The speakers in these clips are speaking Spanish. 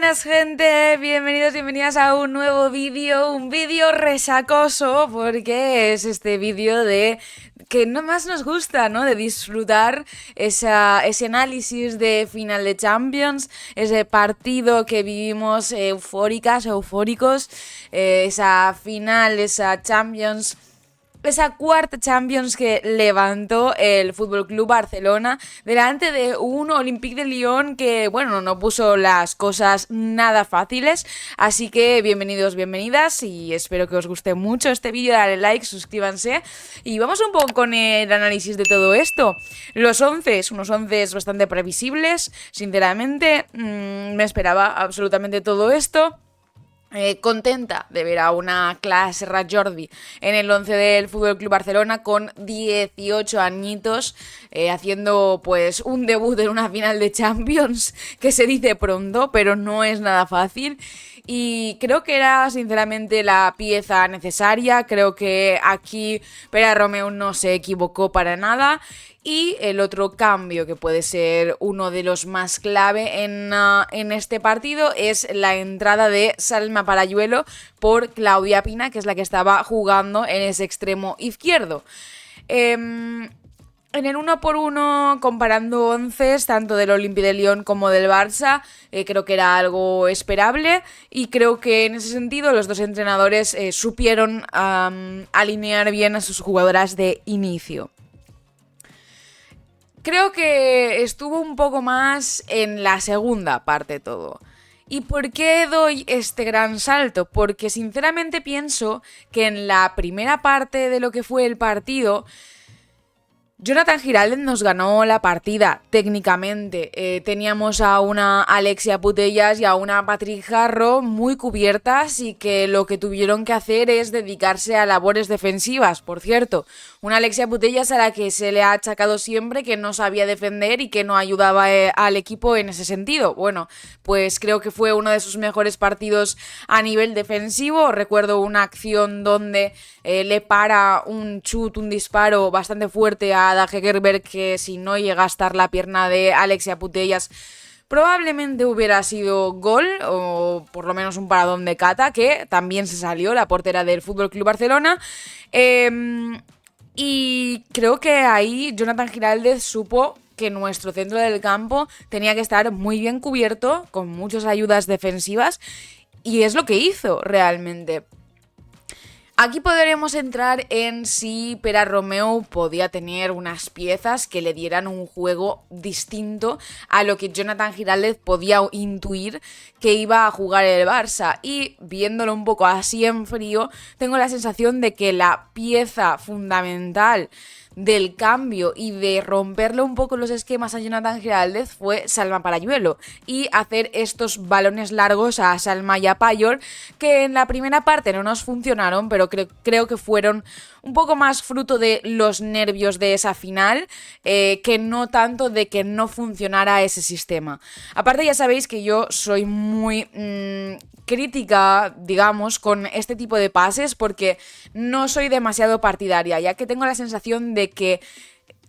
buenas gente, bienvenidos, bienvenidas a un nuevo vídeo, un vídeo resacoso porque es este vídeo de que no más nos gusta, ¿no? De disfrutar ese análisis de final de Champions, ese partido que vivimos eufóricos, esa final, esa Champions. Esa cuarta Champions que levantó el Fútbol Club Barcelona delante de un Olympique de Lyon que, bueno, no puso las cosas nada fáciles. Así que bienvenidos, bienvenidas y espero que os guste mucho este vídeo. Dale like, suscríbanse y vamos un poco con el análisis de todo esto. Los 11, unos 11 bastante previsibles, sinceramente. Me esperaba absolutamente todo esto. Contenta de ver a una Clas Jordi en el 11 del FC Barcelona con 18 añitos, haciendo pues un debut en una final de Champions, que se dice pronto, pero no es nada fácil. Y creo que era sinceramente la pieza necesaria. Creo que aquí Pere Romeu no se equivocó para nada. Y el otro cambio que puede ser uno de los más clave en este partido es la entrada de Salma Parayuelo por Claudia Pina, que es la que estaba jugando en ese extremo izquierdo. En el 1-1, comparando 11 tanto del Olympique de Lyon como del Barça, creo que era algo esperable y creo que en ese sentido los dos entrenadores supieron alinear bien a sus jugadoras de inicio. Creo que estuvo un poco más en la segunda parte todo. ¿Y por qué doy este gran salto? Porque sinceramente pienso que en la primera parte de lo que fue el partido, Jonathan Giraldez nos ganó la partida técnicamente. Teníamos a una Alexia Putellas y a una Patrick Jarro muy cubiertas y que lo que tuvieron que hacer es dedicarse a labores defensivas. Por cierto, una Alexia Putellas a la que se le ha achacado siempre que no sabía defender y que no ayudaba al equipo en ese sentido. Bueno, pues creo que fue uno de sus mejores partidos a nivel defensivo. Recuerdo una acción donde le para un disparo bastante fuerte a Ada Hegerberg, que si no llega a estar la pierna de Alexia Putellas probablemente hubiera sido gol, o por lo menos un paradón de Cata, que también se salió, la portera del FC Barcelona. Y creo que ahí Jonathan Giraldez supo que nuestro centro del campo tenía que estar muy bien cubierto, con muchas ayudas defensivas, y es lo que hizo realmente. Aquí podremos entrar en si Pere Romeu podía tener unas piezas que le dieran un juego distinto a lo que Jonathan Giraldez podía intuir que iba a jugar el Barça. Y viéndolo un poco así en frío, tengo la sensación de que la pieza fundamental del cambio y de romperle un poco los esquemas a Jonathan Giraldez fue Salma Parayuelo y hacer estos balones largos a Salma y a Payol, que en la primera parte no nos funcionaron, pero creo que fueron un poco más fruto de los nervios de esa final que no tanto de que no funcionara ese sistema. Aparte, ya sabéis que yo soy muy crítica, digamos, con este tipo de pases porque no soy demasiado partidaria, ya que tengo la sensación de que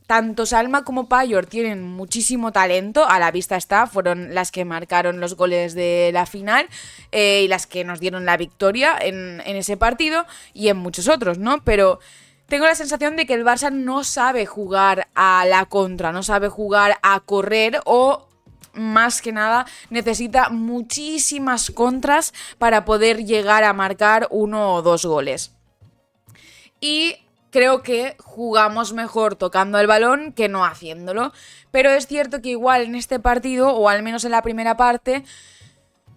tanto Salma como Payol tienen muchísimo talento, a la vista está, fueron las que marcaron los goles de la final y las que nos dieron la victoria en ese partido y en muchos otros, ¿no? Pero tengo la sensación de que el Barça no sabe jugar a la contra, no sabe jugar a correr o más que nada necesita muchísimas contras para poder llegar a marcar 1 o 2 goles. Y creo que jugamos mejor tocando el balón que no haciéndolo. Pero es cierto que igual en este partido, o al menos en la primera parte,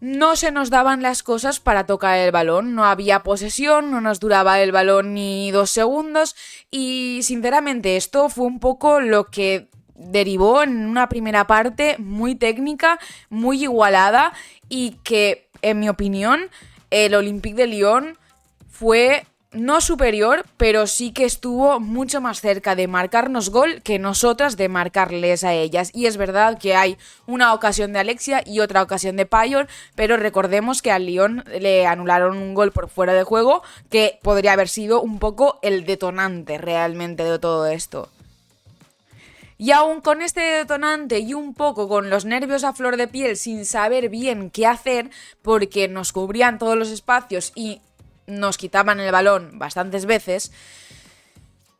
no se nos daban las cosas para tocar el balón. No había posesión, no nos duraba el balón ni 2 segundos. Y sinceramente esto fue un poco lo que derivó en una primera parte muy técnica, muy igualada y que, en mi opinión, el Olympique de Lyon fue no superior, pero sí que estuvo mucho más cerca de marcarnos gol que nosotras de marcarles a ellas. Y es verdad que hay una ocasión de Alexia y otra ocasión de Payol, pero recordemos que al Lyon le anularon un gol por fuera de juego que podría haber sido un poco el detonante realmente de todo esto. Y aún con este detonante y un poco con los nervios a flor de piel sin saber bien qué hacer, porque nos cubrían todos los espacios y nos quitaban el balón bastantes veces,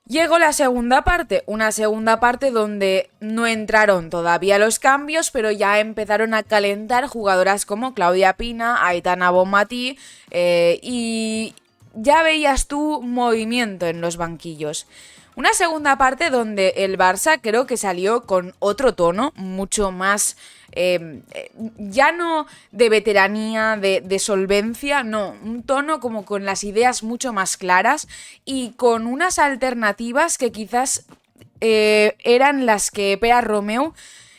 llegó la segunda parte, una segunda parte donde no entraron todavía los cambios, pero ya empezaron a calentar jugadoras como Claudia Pina, Aitana Bonmatí, y ya veías tú movimiento en los banquillos. Una segunda parte donde el Barça creo que salió con otro tono, mucho más, ya no de veteranía, de solvencia, no, un tono como con las ideas mucho más claras y con unas alternativas que quizás eran las que Pere Romeu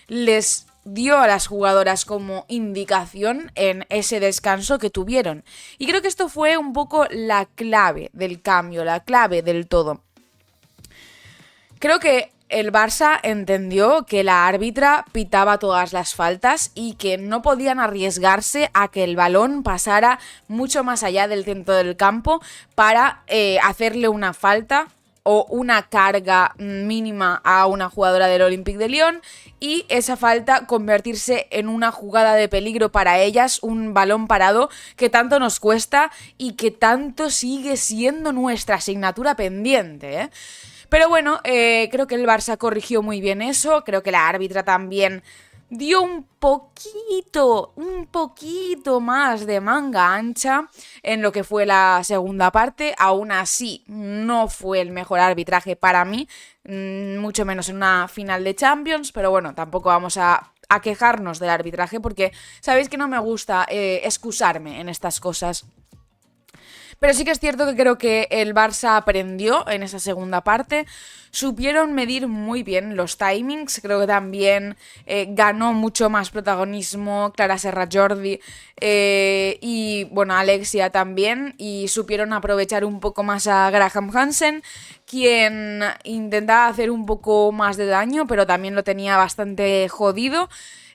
les dio a las jugadoras como indicación en ese descanso que tuvieron. Y creo que esto fue un poco la clave del cambio, la clave del todo. Creo que el Barça entendió que la árbitra pitaba todas las faltas y que no podían arriesgarse a que el balón pasara mucho más allá del centro del campo para hacerle una falta o una carga mínima a una jugadora del Olympique de Lyon y esa falta convertirse en una jugada de peligro para ellas, un balón parado que tanto nos cuesta y que tanto sigue siendo nuestra asignatura pendiente, ¿eh? Pero bueno, creo que el Barça corrigió muy bien eso, creo que la árbitra también dio un poquito más de manga ancha en lo que fue la segunda parte. Aún así, no fue el mejor arbitraje para mí, mucho menos en una final de Champions, pero bueno, tampoco vamos a quejarnos del arbitraje porque sabéis que no me gusta excusarme en estas cosas. Pero sí que es cierto que creo que el Barça aprendió en esa segunda parte, supieron medir muy bien los timings, creo que también ganó mucho más protagonismo Clara Serra-Jordi y bueno, Alexia también, y supieron aprovechar un poco más a Graham Hansen, quien intentaba hacer un poco más de daño, pero también lo tenía bastante jodido,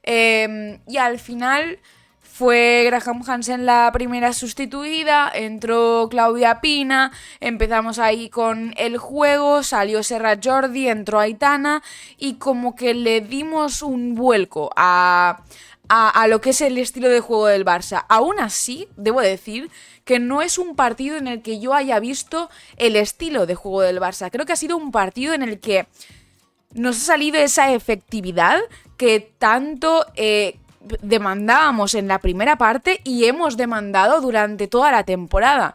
y al final fue Graham Hansen la primera sustituida, entró Claudia Pina, empezamos ahí con el juego, salió Serra-Jordi, entró Aitana y como que le dimos un vuelco a lo que es el estilo de juego del Barça. Aún así, debo decir que no es un partido en el que yo haya visto el estilo de juego del Barça. Creo que ha sido un partido en el que nos ha salido esa efectividad que tanto demandábamos en la primera parte y hemos demandado durante toda la temporada.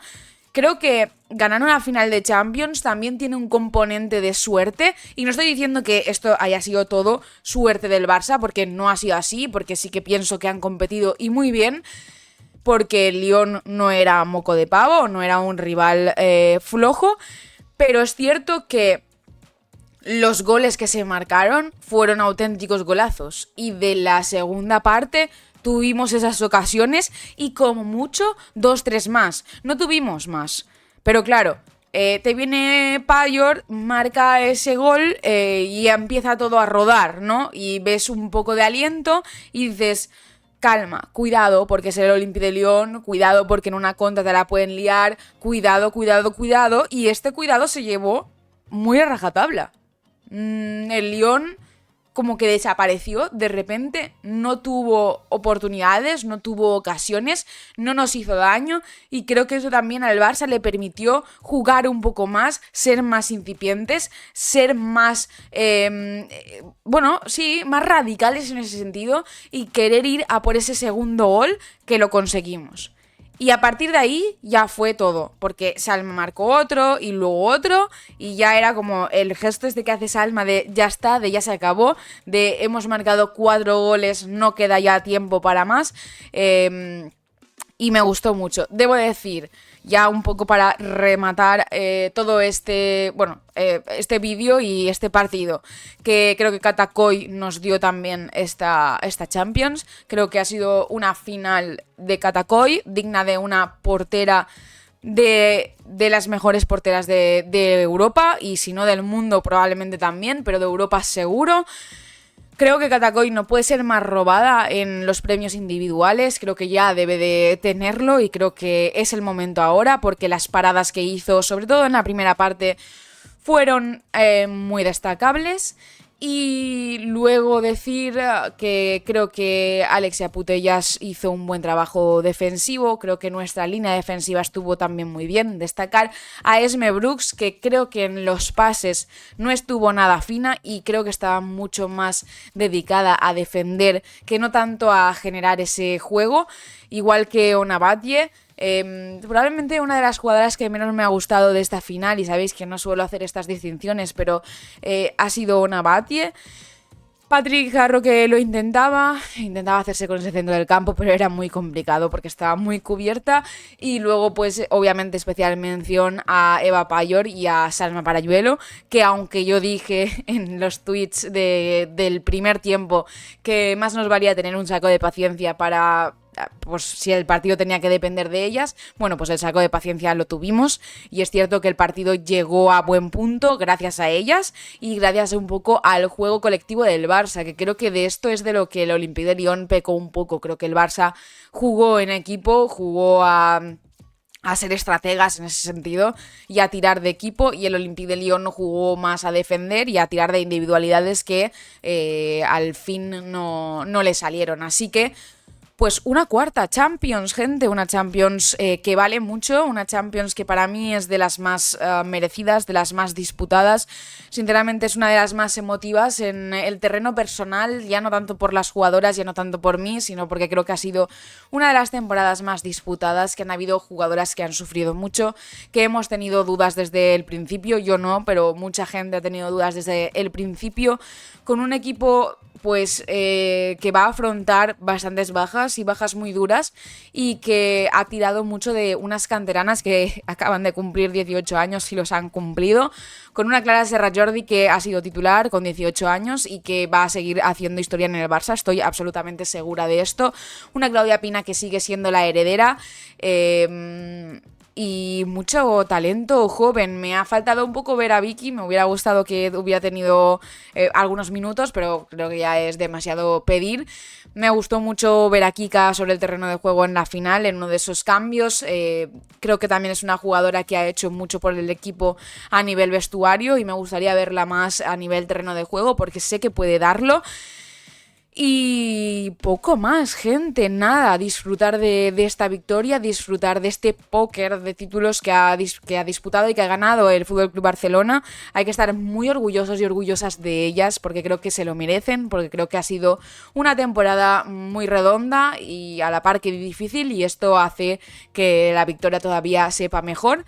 Creo que ganar una final de Champions también tiene un componente de suerte, y no estoy diciendo que esto haya sido todo suerte del Barça, porque no ha sido así, porque sí que pienso que han competido y muy bien, porque el Lyon no era moco de pavo, no era un rival flojo, pero es cierto que los goles que se marcaron fueron auténticos golazos y de la segunda parte tuvimos esas ocasiones y como mucho 2-3 más, no tuvimos más. Pero claro, te viene Payor, marca ese gol y empieza todo a rodar, ¿no? Y ves un poco de aliento y dices, calma, cuidado porque es el Olympique de Lyon, cuidado porque en una contra te la pueden liar, cuidado, y este cuidado se llevó muy a rajatabla. El Lyon como que desapareció de repente, no tuvo oportunidades, no tuvo ocasiones, no nos hizo daño, y creo que eso también al Barça le permitió jugar un poco más, ser más incipientes, ser más, más radicales en ese sentido y querer ir a por ese segundo gol, que lo conseguimos. Y a partir de ahí ya fue todo, porque Salma marcó otro y luego otro, y ya era como el gesto este que hace Salma de ya está, de ya se acabó, de hemos marcado 4 goles, no queda ya tiempo para más, y me gustó mucho. Debo decir, ya un poco para rematar todo este vídeo y este partido, que creo que Katakoy nos dio también esta Champions. Creo que ha sido una final de Katakoy, digna de una portera de las mejores porteras de Europa, y si no del mundo probablemente también, pero de Europa seguro. Creo que Katakoy no puede ser más robada en los premios individuales, creo que ya debe de tenerlo y creo que es el momento ahora, porque las paradas que hizo, sobre todo en la primera parte, fueron muy destacables. Y luego decir que creo que Alexia Putellas hizo un buen trabajo defensivo, creo que nuestra línea defensiva estuvo también muy bien. Destacar a Esme Brooks, que creo que en los pases no estuvo nada fina y creo que estaba mucho más dedicada a defender que no tanto a generar ese juego, igual que Ona Batlle. Probablemente una de las jugadoras que menos me ha gustado de esta final, y sabéis que no suelo hacer estas distinciones, pero ha sido Ona Batlle. Patrick Harrow, que lo intentaba hacerse con ese centro del campo, pero era muy complicado porque estaba muy cubierta. Y luego, pues, obviamente, especial mención a Eva Payor y a Salma Parayuelo, que aunque yo dije en los tweets del primer tiempo que más nos valía tener un saco de paciencia para, pues, si el partido tenía que depender de ellas, bueno, pues el saco de paciencia lo tuvimos, y es cierto que el partido llegó a buen punto gracias a ellas y gracias un poco al juego colectivo del Barça, que creo que de esto es de lo que el Olympique de Lyon pecó un poco. Creo que el Barça jugó en equipo, jugó a ser estrategas en ese sentido y a tirar de equipo, y el Olympique de Lyon jugó más a defender y a tirar de individualidades que al fin no le salieron. Así que pues una cuarta Champions, gente, una Champions que vale mucho, una Champions que para mí es de las más merecidas, de las más disputadas. Sinceramente es una de las más emotivas en el terreno personal, ya no tanto por las jugadoras, ya no tanto por mí, sino porque creo que ha sido una de las temporadas más disputadas, que han habido jugadoras que han sufrido mucho, que hemos tenido dudas desde el principio, yo no, pero mucha gente ha tenido dudas desde el principio, con un equipo pues que va a afrontar bastantes bajas y bajas muy duras, y que ha tirado mucho de unas canteranas que acaban de cumplir 18 años y los han cumplido, con una Clara Serra Jordi que ha sido titular con 18 años y que va a seguir haciendo historia en el Barça, estoy absolutamente segura de esto, una Claudia Pina que sigue siendo la heredera, y mucho talento joven. Me ha faltado un poco ver a Vicky, me hubiera gustado que hubiera tenido algunos minutos, pero creo que ya es demasiado pedir. Me gustó mucho ver a Kika sobre el terreno de juego en la final, en uno de esos cambios. Creo que también es una jugadora que ha hecho mucho por el equipo a nivel vestuario, y me gustaría verla más a nivel terreno de juego porque sé que puede darlo. Y poco más, gente, nada, disfrutar de esta victoria, disfrutar de este póker de títulos que ha disputado y que ha ganado el FC Barcelona. Hay que estar muy orgullosos y orgullosas de ellas porque creo que se lo merecen, porque creo que ha sido una temporada muy redonda y a la par que difícil, y esto hace que la victoria todavía sepa mejor.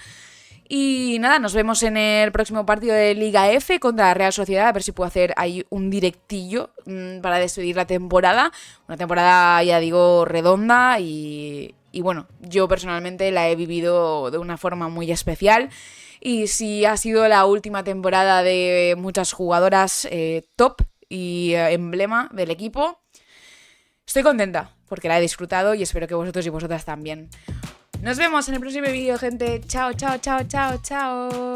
Y nada, nos vemos en el próximo partido de Liga F contra la Real Sociedad, a ver si puedo hacer ahí un directillo para despedir la temporada. Una temporada, ya digo, redonda y bueno, yo personalmente la he vivido de una forma muy especial. Y si ha sido la última temporada de muchas jugadoras top y emblema del equipo, estoy contenta porque la he disfrutado y espero que vosotros y vosotras también. Nos vemos en el próximo vídeo, gente. Chao, chao, chao, chao, chao.